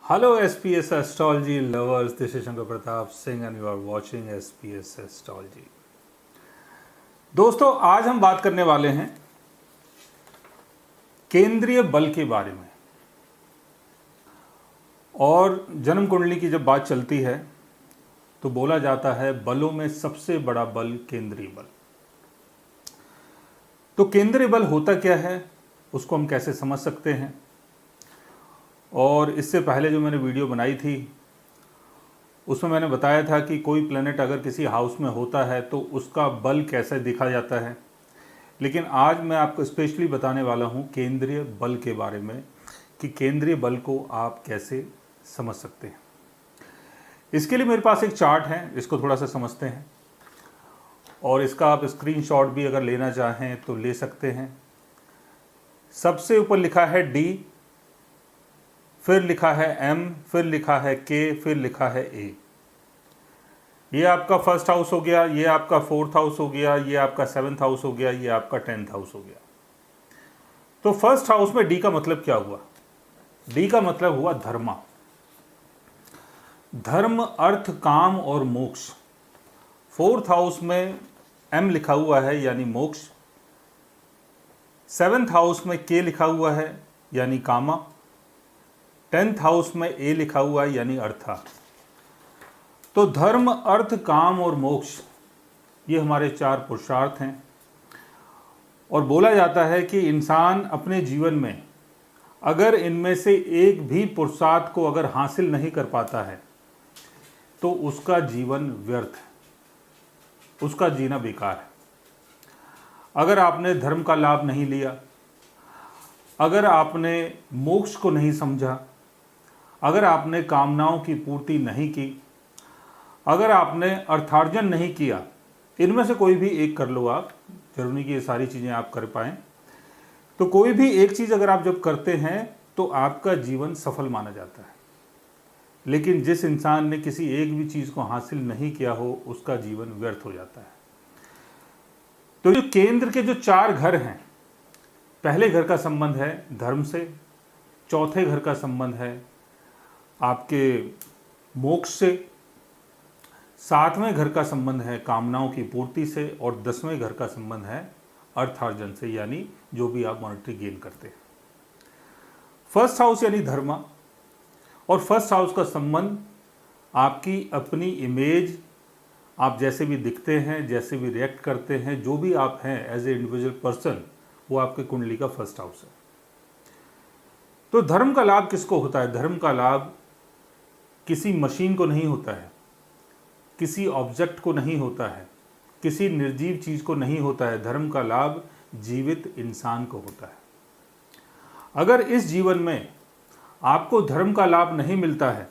Hello SPS Astrology lovers, this is Shankar Pratap Singh and you are watching SPS Astrology। दोस्तों आज हम बात करने वाले हैं केंद्रीय बल के बारे में। और जन्म कुंडली की जब बात चलती है तो बोला जाता है बलों में सबसे बड़ा बल केंद्रीय बल। तो केंद्रीय बल होता क्या है, उसको हम कैसे समझ सकते हैं। और इससे पहले जो मैंने वीडियो बनाई थी उसमें मैंने बताया था कि कोई प्लैनेट अगर किसी हाउस में होता है तो उसका बल कैसे देखा जाता है। लेकिन आज मैं आपको स्पेशली बताने वाला हूं केंद्रीय बल के बारे में कि केंद्रीय बल को आप कैसे समझ सकते हैं। इसके लिए मेरे पास एक चार्ट है, इसको थोड़ा सा समझते हैं और इसका आप स्क्रीनशॉट भी अगर लेना चाहें तो ले सकते हैं। सबसे ऊपर लिखा है डी, फिर लिखा है एम, फिर लिखा है के, फिर लिखा है ए। ये आपका फर्स्ट हाउस हो गया, ये आपका फोर्थ हाउस हो गया, ये आपका सेवन्थ हाउस हो गया, ये आपका 10th हाउस हो गया। तो फर्स्ट हाउस में डी का मतलब क्या हुआ? डी का मतलब हुआ धर्म, धर्म, अर्थ, काम और मोक्ष। फोर्थ हाउस में एम लिखा हुआ है यानी मोक्ष, सेवन्थ हाउस में के लिखा हुआ है यानी कामा, 10th हाउस में ए लिखा हुआ है यानी अर्था। तो धर्म, अर्थ, काम और मोक्ष ये हमारे 4 पुरुषार्थ हैं। और बोला जाता है कि इंसान अपने जीवन में अगर इनमें से एक भी पुरुषार्थ को अगर हासिल नहीं कर पाता है तो उसका जीवन व्यर्थ है, उसका जीना बेकार है। अगर आपने धर्म का लाभ नहीं लिया, अगर आपने मोक्ष को नहीं समझा, अगर आपने कामनाओं की पूर्ति नहीं की, अगर आपने अर्थार्जन नहीं किया, इनमें से कोई भी एक कर लो आप, जरूरी नहीं कि ये सारी चीज़ें आप कर पाएँ। तो कोई भी एक चीज़ अगर आप जब करते हैं तो आपका जीवन सफल माना जाता है। लेकिन जिस इंसान ने किसी एक भी चीज़ को हासिल नहीं किया हो उसका जीवन व्यर्थ हो जाता है। तो जो केंद्र के जो 4 घर हैं, पहले घर का संबंध है धर्म से, चौथे घर का संबंध है आपके मोक्ष से, 7वें घर का संबंध है कामनाओं की पूर्ति से और 10वें घर का संबंध है अर्थार्जन से, यानी जो भी आप मॉनेटरी गेन करते हैं। फर्स्ट हाउस यानी धर्म, और फर्स्ट हाउस का संबंध आपकी अपनी इमेज, आप जैसे भी दिखते हैं, जैसे भी रिएक्ट करते हैं, जो भी आप हैं एज ए इंडिविजुअल पर्सन, वो आपके कुंडली का फर्स्ट हाउस है। तो धर्म का लाभ किसको होता है? धर्म का लाभ किसी मशीन को नहीं होता है, किसी ऑब्जेक्ट को नहीं होता है, किसी निर्जीव चीज को नहीं होता है। धर्म का लाभ जीवित इंसान को होता है। अगर इस जीवन में आपको धर्म का लाभ नहीं मिलता है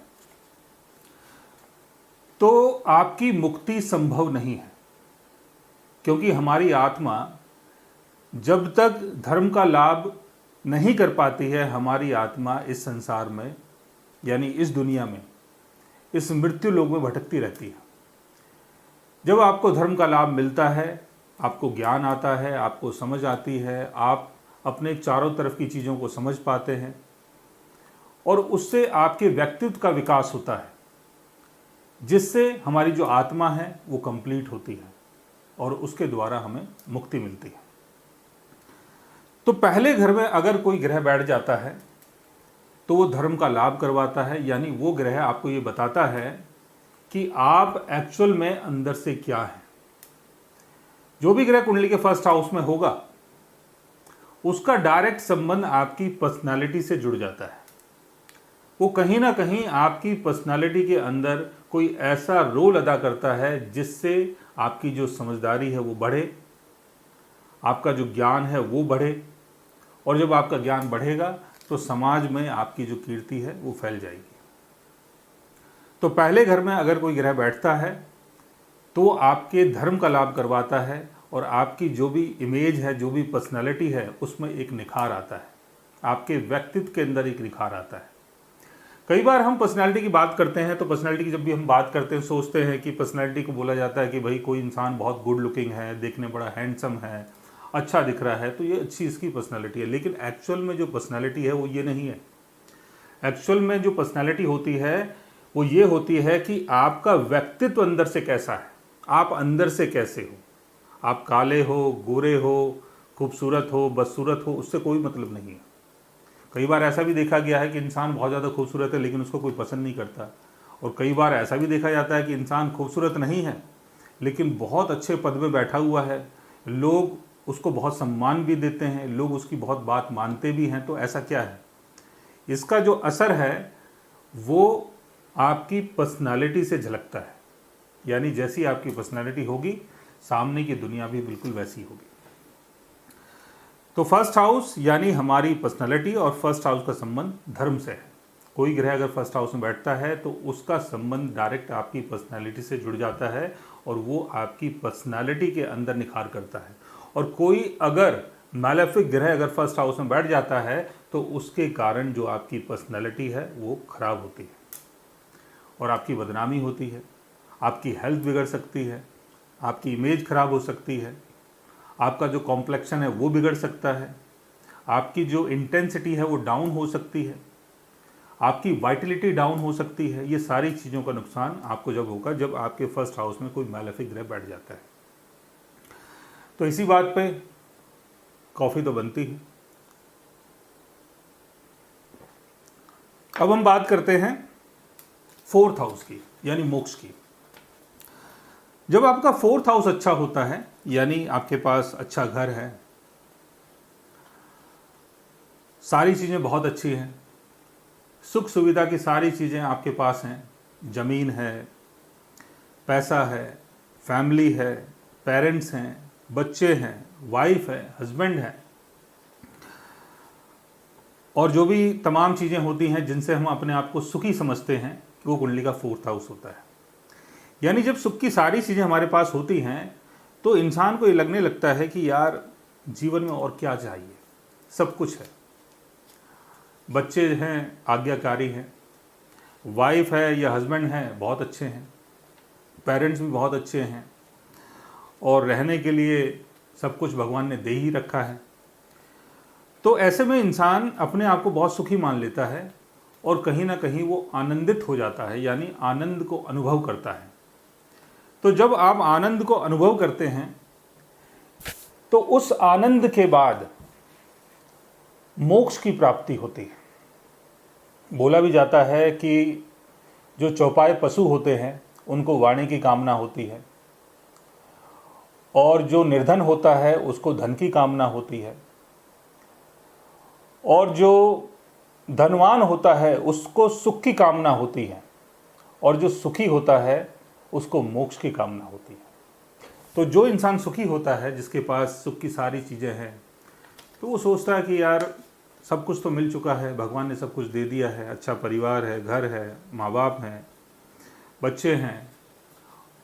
तो आपकी मुक्ति संभव नहीं है, क्योंकि हमारी आत्मा जब तक धर्म का लाभ नहीं कर पाती है, हमारी आत्मा इस संसार में यानी इस दुनिया में, इस मृत्यु लोक में भटकती रहती है। जब आपको धर्म का लाभ मिलता है, आपको ज्ञान आता है, आपको समझ आती है, आप अपने चारों तरफ की चीज़ों को समझ पाते हैं और उससे आपके व्यक्तित्व का विकास होता है, जिससे हमारी जो आत्मा है वो कंप्लीट होती है और उसके द्वारा हमें मुक्ति मिलती है। तो पहले घर में अगर कोई ग्रह बैठ जाता है तो वो धर्म का लाभ करवाता है, यानी वो ग्रह आपको ये बताता है कि आप एक्चुअल में अंदर से क्या है। जो भी ग्रह कुंडली के फर्स्ट हाउस में होगा उसका डायरेक्ट संबंध आपकी पर्सनालिटी से जुड़ जाता है। वो कहीं ना कहीं आपकी पर्सनालिटी के अंदर कोई ऐसा रोल अदा करता है जिससे आपकी जो समझदारी है वो बढ़े, आपका जो ज्ञान है वो बढ़े, और जब आपका ज्ञान बढ़ेगा तो समाज में आपकी जो कीर्ति है वो फैल जाएगी। तो पहले घर में अगर कोई ग्रह बैठता है तो आपके धर्म का लाभ करवाता है और आपकी जो भी इमेज है, जो भी पर्सनालिटी है, उसमें एक निखार आता है, आपके व्यक्तित्व के अंदर एक निखार आता है। कई बार हम पर्सनालिटी की बात करते हैं तो पर्सनालिटी की जब भी हम बात करते हैं सोचते हैं कि पर्सनालिटी को बोला जाता है कि भाई कोई इंसान बहुत गुड लुकिंग है, देखने बड़ा हैंडसम है, अच्छा दिख रहा है, तो ये अच्छी इसकी पर्सनालिटी है। लेकिन एक्चुअल में जो पर्सनालिटी है वो ये नहीं है। एक्चुअल में जो पर्सनालिटी होती है वो ये होती है कि आपका व्यक्तित्व अंदर से कैसा है, आप अंदर से कैसे हो। आप काले हो, गोरे हो, खूबसूरत हो, बदसूरत हो, उससे कोई मतलब नहीं है। कई बार ऐसा भी देखा गया है कि इंसान बहुत ज़्यादा खूबसूरत है लेकिन उसको कोई पसंद नहीं करता, और कई बार ऐसा भी देखा जाता है कि इंसान खूबसूरत नहीं है लेकिन बहुत अच्छे पद में बैठा हुआ है, लोग उसको बहुत सम्मान भी देते हैं, लोग उसकी बहुत बात मानते भी हैं। तो ऐसा क्या है? इसका जो असर है वो आपकी पर्सनालिटी से झलकता है, यानी जैसी आपकी पर्सनालिटी होगी सामने की दुनिया भी बिल्कुल वैसी होगी। तो फर्स्ट हाउस यानी हमारी पर्सनालिटी, और फर्स्ट हाउस का संबंध धर्म से है। कोई ग्रह अगर फर्स्ट हाउस में बैठता है तो उसका संबंध डायरेक्ट आपकी पर्सनालिटी से जुड़ जाता है और वो आपकी पर्सनालिटी के अंदर निखार करता है। और कोई अगर मैलेफिक ग्रह अगर फर्स्ट हाउस में बैठ जाता है तो उसके कारण जो आपकी पर्सनालिटी है वो खराब होती है और आपकी बदनामी होती है, आपकी हेल्थ बिगड़ सकती है, आपकी इमेज खराब हो सकती है, आपका जो कॉम्प्लेक्शन है वो बिगड़ सकता है, आपकी जो इंटेंसिटी है वो डाउन हो सकती है, आपकी वाइटलिटी डाउन हो सकती है। ये सारी चीज़ों का नुकसान आपको जब होगा जब आपके फर्स्ट हाउस में कोई मैलेफिक ग्रह बैठ जाता है। तो इसी बात पे कॉफ़ी तो बनती है। अब हम बात करते हैं फोर्थ हाउस की, यानी मोक्ष की। जब आपका फोर्थ हाउस अच्छा होता है, यानी आपके पास अच्छा घर है, सारी चीज़ें बहुत अच्छी हैं, सुख सुविधा की सारी चीज़ें आपके पास हैं, ज़मीन है, पैसा है, फैमिली है, पेरेंट्स हैं, बच्चे हैं, वाइफ है, हस्बैंड है, और जो भी तमाम चीज़ें होती हैं जिनसे हम अपने आप को सुखी समझते हैं, वो कुंडली का फोर्थ हाउस होता है। यानी जब सुख की सारी चीज़ें हमारे पास होती हैं तो इंसान को ये लगने लगता है कि यार जीवन में और क्या चाहिए, सब कुछ है। बच्चे हैं, आज्ञाकारी हैं, वाइफ है या हस्बैंड है, बहुत अच्छे हैं, पेरेंट्स भी बहुत अच्छे हैं, और रहने के लिए सब कुछ भगवान ने दे ही रखा है। तो ऐसे में इंसान अपने आप को बहुत सुखी मान लेता है और कहीं ना कहीं वो आनंदित हो जाता है, यानी आनंद को अनुभव करता है। तो जब आप आनंद को अनुभव करते हैं तो उस आनंद के बाद मोक्ष की प्राप्ति होती है। बोला भी जाता है कि जो चौपाए पशु होते हैं उनको वाणी की कामना होती है, और जो निर्धन होता है उसको धन की कामना होती है, और जो धनवान होता है उसको सुख की कामना होती है, और जो सुखी होता है उसको मोक्ष की कामना होती है। तो जो इंसान सुखी होता है, जिसके पास सुख की सारी चीज़ें हैं, तो वो सोचता है कि यार सब कुछ तो मिल चुका है, भगवान ने सब कुछ दे दिया है, अच्छा परिवार है, घर है, माँ बाप हैं, बच्चे हैं,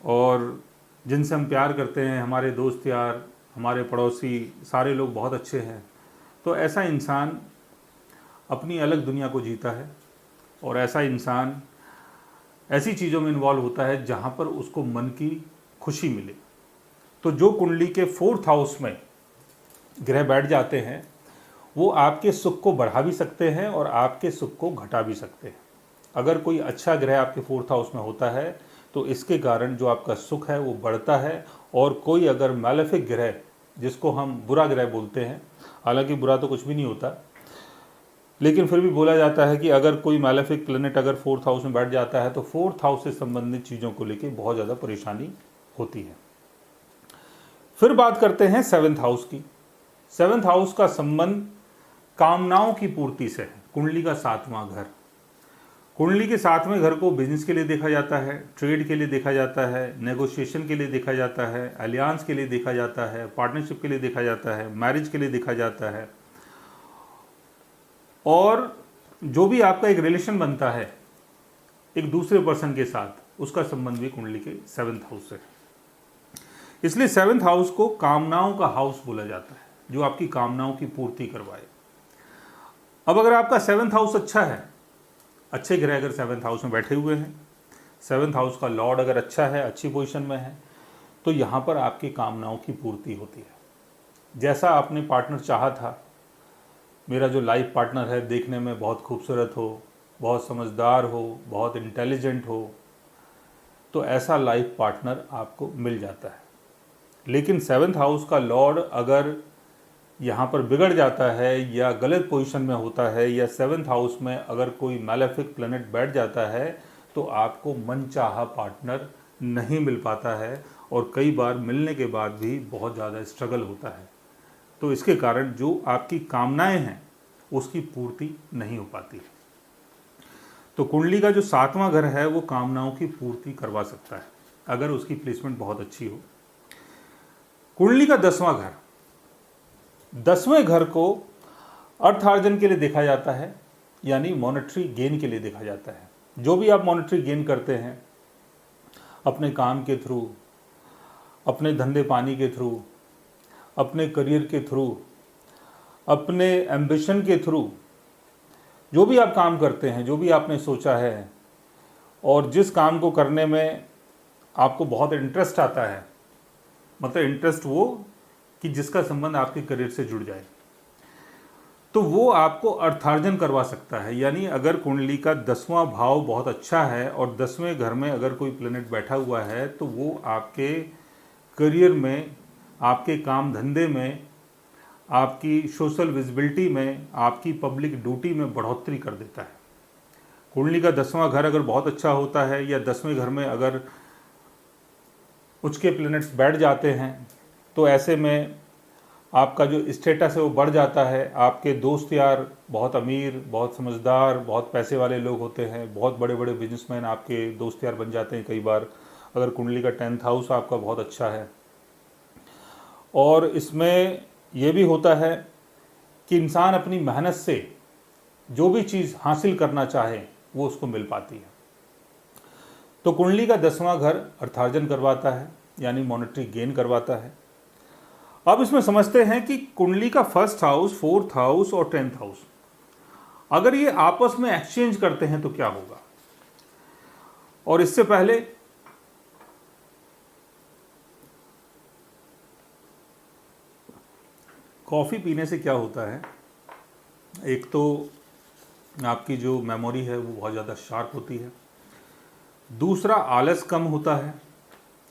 और जिनसे हम प्यार करते हैं, हमारे दोस्त यार, हमारे पड़ोसी, सारे लोग बहुत अच्छे हैं। तो ऐसा इंसान अपनी अलग दुनिया को जीता है, और ऐसा इंसान ऐसी चीज़ों में इन्वॉल्व होता है जहाँ पर उसको मन की खुशी मिले। तो जो कुंडली के फोर्थ हाउस में ग्रह बैठ जाते हैं वो आपके सुख को बढ़ा भी सकते हैं और आपके सुख को घटा भी सकते हैं। अगर कोई अच्छा ग्रह आपके फोर्थ हाउस में होता है तो इसके कारण जो आपका सुख है वो बढ़ता है, और कोई अगर मैलेफिक ग्रह, जिसको हम बुरा ग्रह बोलते हैं, हालांकि बुरा तो कुछ भी नहीं होता, लेकिन फिर भी बोला जाता है कि अगर कोई मैलेफिक प्लेनेट अगर फोर्थ हाउस में बैठ जाता है तो फोर्थ हाउस से संबंधित चीज़ों को लेकर बहुत ज़्यादा परेशानी होती है। फिर बात करते हैं सेवन्थ हाउस की। सेवन्थ हाउस का संबंध कामनाओं की पूर्ति से है। कुंडली का सातवां घर, कुंडली के सातवें घर को बिजनेस के लिए देखा जाता है, ट्रेड के लिए देखा जाता है, नेगोशिएशन के लिए देखा जाता है, अलियांस के लिए देखा जाता है, पार्टनरशिप के लिए देखा जाता है, मैरिज के लिए देखा जाता है, और जो भी आपका एक रिलेशन बनता है एक दूसरे पर्सन के साथ, उसका संबंध भी कुंडली के सेवन्थ हाउस से है। इसलिए सेवन्थ हाउस को कामनाओं का हाउस बोला जाता है, जो आपकी कामनाओं की पूर्ति करवाए। अब अगर आपका सेवन्थ हाउस अच्छा है, अच्छे ग्रह अगर सेवन्थ हाउस में बैठे हुए हैं, सेवन्थ हाउस का लॉर्ड अगर अच्छा है, अच्छी पोजीशन में है, तो यहाँ पर आपकी कामनाओं की पूर्ति होती है। जैसा आपने पार्टनर चाहा था, मेरा जो लाइफ पार्टनर है देखने में बहुत खूबसूरत हो, बहुत समझदार हो, बहुत इंटेलिजेंट हो, तो ऐसा लाइफ पार्टनर आपको मिल जाता है। लेकिन 7th हाउस का लॉर्ड अगर यहाँ पर बिगड़ जाता है या गलत पोजीशन में होता है, या 7th हाउस में अगर कोई मैलेफिक प्लैनेट बैठ जाता है, तो आपको मनचाहा पार्टनर नहीं मिल पाता है, और कई बार मिलने के बाद भी बहुत ज़्यादा स्ट्रगल होता है। तो इसके कारण जो आपकी कामनाएं हैं उसकी पूर्ति नहीं हो पाती। तो कुंडली का जो 7वां घर है वो कामनाओं की पूर्ति करवा सकता है अगर उसकी प्लेसमेंट बहुत अच्छी हो। कुंडली का 10वां घर, 10वें घर को अर्थार्जन के लिए देखा जाता है, यानी मॉनेटरी गेन के लिए देखा जाता है। जो भी आप मॉनेटरी गेन करते हैं अपने काम के थ्रू, अपने धंधे पानी के थ्रू, अपने करियर के थ्रू, अपने एम्बिशन के थ्रू, जो भी आप काम करते हैं, जो भी आपने सोचा है और जिस काम को करने में आपको बहुत इंटरेस्ट आता है, मतलब इंटरेस्ट वो कि जिसका संबंध आपके करियर से जुड़ जाए, तो वो आपको अर्थार्जन करवा सकता है। यानी अगर कुंडली का 10वां भाव बहुत अच्छा है और 10वें घर में अगर कोई प्लेनेट बैठा हुआ है, तो वो आपके करियर में, आपके काम धंधे में, आपकी सोशल विजिबिलिटी में, आपकी पब्लिक ड्यूटी में बढ़ोतरी कर देता है। कुंडली का 10वां घर अगर बहुत अच्छा होता है या 10वें घर में अगर उसके प्लैनेट्स बैठ जाते हैं, तो ऐसे में आपका जो स्टेटस है वो बढ़ जाता है। आपके दोस्त यार बहुत अमीर, बहुत समझदार, बहुत पैसे वाले लोग होते हैं, बहुत बड़े बड़े बिजनेसमैन आपके दोस्त यार बन जाते हैं कई बार, अगर कुंडली का 10th हाउस आपका बहुत अच्छा है। और इसमें यह भी होता है कि इंसान अपनी मेहनत से जो भी चीज़ हासिल करना चाहे वो उसको मिल पाती है। तो कुंडली का 10वां घर अर्थार्जन करवाता है, यानी मॉनेटरी गेन करवाता है। अब इसमें समझते हैं कि कुंडली का 1st हाउस, 4th हाउस और 10th हाउस अगर ये आपस में एक्सचेंज करते हैं तो क्या होगा। और इससे पहले कॉफ़ी पीने से क्या होता है, एक तो आपकी जो मेमोरी है वो बहुत ज़्यादा शार्प होती है, दूसरा आलस कम होता है,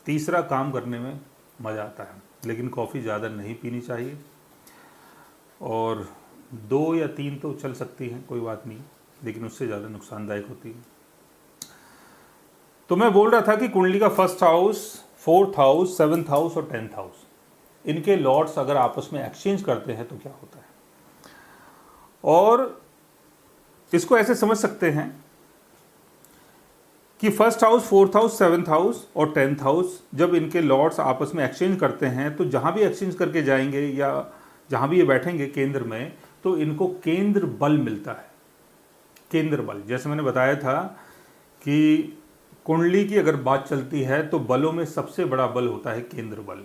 तीसरा काम करने में मज़ा आता है। लेकिन कॉफ़ी ज़्यादा नहीं पीनी चाहिए, और 2 या 3 तो चल सकती हैं, कोई बात नहीं, लेकिन उससे ज़्यादा नुकसानदायक होती है। तो मैं बोल रहा था कि कुंडली का 1st house, 4th house, 7th house और 10th हाउस, इनके लॉर्ड्स अगर आपस में एक्सचेंज करते हैं तो क्या होता है। और इसको ऐसे समझ सकते हैं कि 1st house, 4th house, 7th house और 10th हाउस जब इनके लॉर्ड्स आपस में एक्सचेंज करते हैं, तो जहाँ भी एक्सचेंज करके जाएंगे या जहाँ भी ये बैठेंगे केंद्र में, तो इनको केंद्र बल मिलता है। केंद्र बल, जैसे मैंने बताया था कि कुंडली की अगर बात चलती है तो बलों में सबसे बड़ा बल होता है केंद्र बल,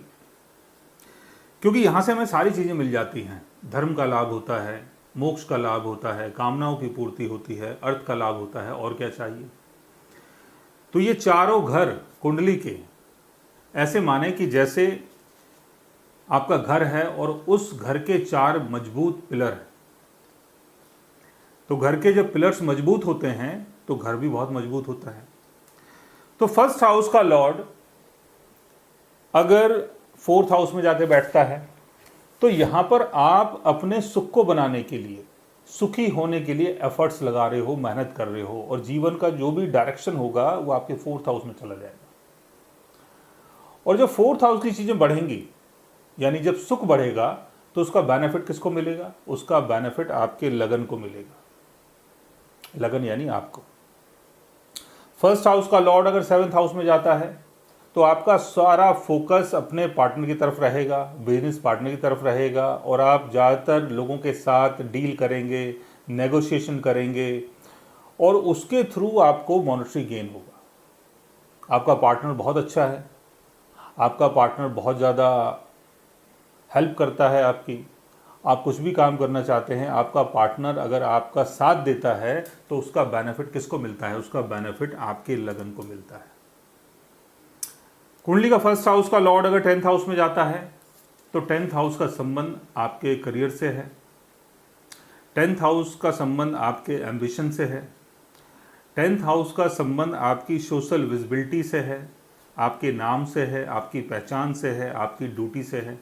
क्योंकि यहाँ से हमें सारी चीज़ें मिल जाती हैं। धर्म का लाभ होता है, मोक्ष का लाभ होता है, कामनाओं की पूर्ति होती है, अर्थ का लाभ होता है, और क्या चाहिए। तो ये चारों घर कुंडली के ऐसे माने कि जैसे आपका घर है और उस घर के 4 मजबूत पिलर हैं। तो घर के जब पिलर्स मजबूत होते हैं तो घर भी बहुत मजबूत होता है। तो 1st हाउस का लॉर्ड अगर 4th हाउस में जाके बैठता है, तो यहाँ पर आप अपने सुख को बनाने के लिए, सुखी होने के लिए एफर्ट्स लगा रहे हो, मेहनत कर रहे हो, और जीवन का जो भी डायरेक्शन होगा वो आपके 4th हाउस में चला जाएगा। और जब 4th हाउस की चीज़ें बढ़ेंगी, यानी जब सुख बढ़ेगा, तो उसका बेनिफिट किसको मिलेगा, उसका बेनिफिट आपके लगन को मिलेगा। लगन यानी आपको। 1st हाउस का लॉर्ड अगर 7th हाउस में जाता है, तो आपका सारा फोकस अपने पार्टनर की तरफ रहेगा, बिजनेस पार्टनर की तरफ रहेगा, और आप ज़्यादातर लोगों के साथ डील करेंगे, नेगोशिएशन करेंगे, और उसके थ्रू आपको मॉनेटरी गेन होगा। आपका पार्टनर बहुत अच्छा है, आपका पार्टनर बहुत ज़्यादा हेल्प करता है आपकी, आप कुछ भी काम करना चाहते हैं, आपका पार्टनर अगर आपका साथ देता है, तो उसका बेनिफिट किसको मिलता है, उसका बेनिफिट आपके लगन को मिलता है। कुंडली का 1st हाउस का लॉर्ड अगर 10th हाउस में जाता है, तो 10th हाउस का संबंध आपके करियर से है, 10th हाउस का संबंध आपके एम्बिशन से है, 10th हाउस का संबंध आपकी सोशल विजिबिलिटी से है, आपके नाम से है, आपकी पहचान से है, आपकी ड्यूटी से है,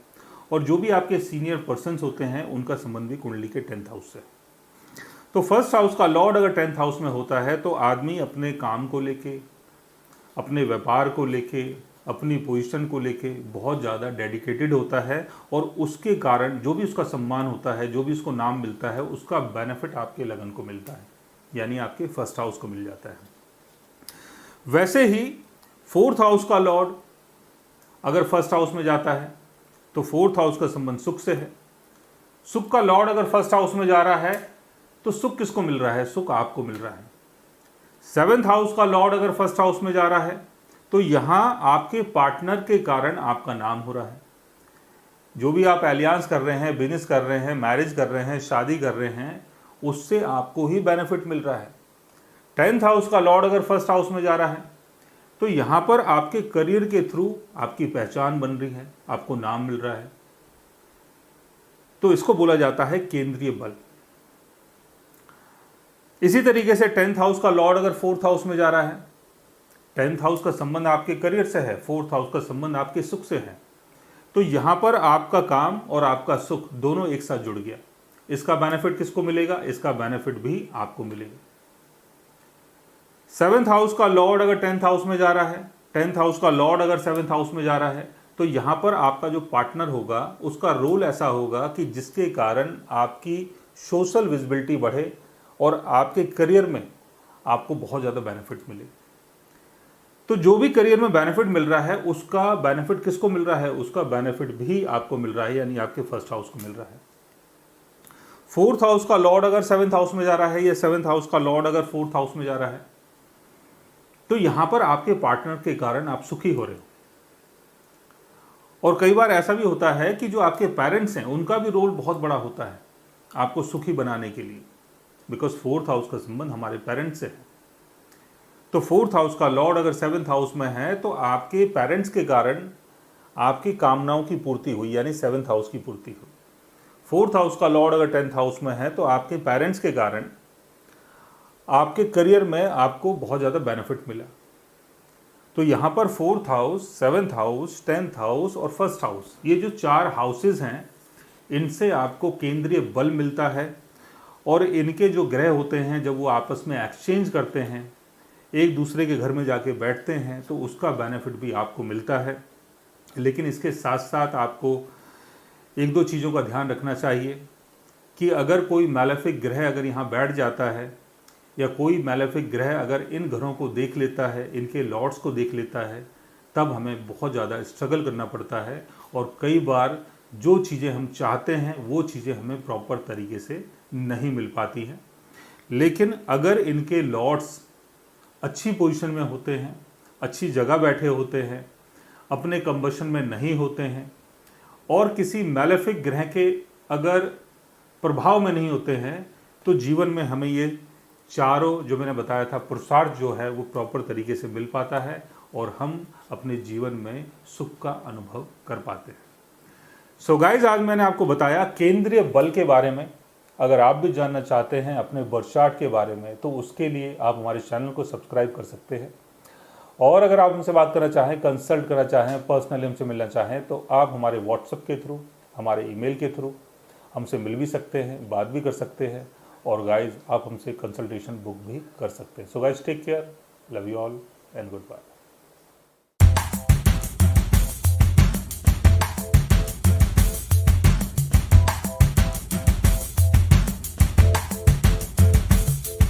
और जो भी आपके सीनियर पर्सन्स होते हैं उनका संबंध भी कुंडली के 10th हाउस से। तो फर्स्ट हाउस का लॉर्ड अगर 10th हाउस में होता है तो आदमी अपने काम को लेके, अपने व्यापार को लेके, अपनी पोजीशन को लेके बहुत ज़्यादा डेडिकेटेड होता है, और उसके कारण जो भी उसका सम्मान होता है, जो भी उसको नाम मिलता है, उसका बेनिफिट आपके लगन को मिलता है, यानी आपके फर्स्ट हाउस को मिल जाता है। वैसे ही 4th हाउस का लॉर्ड अगर फर्स्ट हाउस में जाता है तो 4th हाउस का संबंध सुख से है। सुख का लॉर्ड अगर फर्स्ट हाउस में जा रहा है तो सुख किसको मिल रहा है? सुख आपको मिल रहा है। 7th हाउस का लॉर्ड अगर फर्स्ट हाउस में जा रहा है तो यहां आपके पार्टनर के कारण आपका नाम हो रहा है। जो भी आप एलियांस कर रहे हैं, बिजनेस कर रहे हैं, मैरिज कर रहे हैं, शादी कर रहे हैं, उससे आपको ही बेनिफिट मिल रहा है। 10th हाउस का लॉर्ड अगर फर्स्ट हाउस में जा रहा है तो यहां पर आपके करियर के थ्रू आपकी पहचान बन रही है, आपको नाम मिल रहा है। तो इसको बोला जाता है केंद्रीय बल। इसी तरीके से 10th हाउस का लॉर्ड अगर 4th हाउस में जा रहा है, 10th हाउस का संबंध आपके करियर से है, 4th हाउस का संबंध आपके सुख से है, तो यहां पर आपका काम और आपका सुख दोनों एक साथ जुड़ गया। इसका बेनिफिट किसको मिलेगा? इसका बेनिफिट भी आपको मिलेगा। 7th हाउस का लॉर्ड अगर 10th हाउस में जा रहा है, 10th हाउस का लॉर्ड अगर 7th हाउस में जा रहा है, तो यहां पर आपका जो पार्टनर होगा उसका रोल ऐसा होगा कि जिसके कारण आपकी सोशल विजिबिलिटी बढ़े और आपके करियर में आपको बहुत ज़्यादा बेनिफिट मिले। तो जो भी करियर में बेनिफिट मिल रहा है उसका बेनिफिट किसको मिल रहा है? उसका बेनिफिट भी आपको मिल रहा है, यानी आपके फर्स्ट हाउस को मिल रहा है। 4th हाउस का लॉर्ड अगर 7th हाउस में जा रहा है या 7th हाउस का लॉर्ड अगर 4th हाउस में जा रहा है तो यहां पर आपके पार्टनर के कारण आप सुखी हो रहे हो। और कई बार ऐसा भी होता है कि जो आपके पेरेंट्स हैं उनका भी रोल बहुत बड़ा होता है आपको सुखी बनाने के लिए, बिकॉज 4th हाउस का संबंध हमारे पेरेंट्स से है। तो 4th हाउस का लॉर्ड अगर 7th हाउस में है तो आपके पेरेंट्स के कारण आपकी कामनाओं की पूर्ति हुई, यानी 7th हाउस की पूर्ति हुई। 4th हाउस का लॉर्ड अगर 10th हाउस में है तो आपके पेरेंट्स के कारण आपके करियर में आपको बहुत ज़्यादा बेनिफिट मिला। तो यहाँ पर 4th house, 7th house, 10th house और फर्स्ट हाउस, ये जो 4 हाउसेज हैं, इनसे आपको केंद्रीय बल मिलता है। और इनके जो ग्रह होते हैं जब वो आपस में एक्सचेंज करते हैं, एक दूसरे के घर में जाके बैठते हैं, तो उसका बेनिफिट भी आपको मिलता है। लेकिन इसके साथ साथ आपको 1-2 चीज़ों का ध्यान रखना चाहिए कि अगर कोई मैलेफिक ग्रह अगर यहाँ बैठ जाता है या कोई मैलेफिक ग्रह अगर इन घरों को देख लेता है, इनके लॉर्ड्स को देख लेता है, तब हमें बहुत ज़्यादा स्ट्रगल करना पड़ता है। और कई बार जो चीज़ें हम चाहते हैं वो चीज़ें हमें प्रॉपर तरीके से नहीं मिल पाती हैं। लेकिन अगर इनके लॉर्ड्स अच्छी पोजीशन में होते हैं, अच्छी जगह बैठे होते हैं, अपने कंबशन में नहीं होते हैं और किसी मैलेफिक ग्रह के अगर प्रभाव में नहीं होते हैं, तो जीवन में हमें ये चारों जो मैंने बताया था पुरुषार्थ जो है वो प्रॉपर तरीके से मिल पाता है और हम अपने जीवन में सुख का अनुभव कर पाते हैं। सो गाइज, आज मैंने आपको बताया केंद्रीय बल के बारे में। अगर आप भी जानना चाहते हैं अपने बर्थ चार्ट के बारे में तो उसके लिए आप हमारे चैनल को सब्सक्राइब कर सकते हैं। और अगर आप हमसे बात करना चाहें, कंसल्ट करना चाहें, पर्सनली हमसे मिलना चाहें, तो आप हमारे व्हाट्सएप के थ्रू, हमारे ईमेल के थ्रू हमसे मिल भी सकते हैं, बात भी कर सकते हैं। और गाइज, आप हमसे कंसल्टेशन बुक भी कर सकते हैं। So guys, take care, love you all and good bye.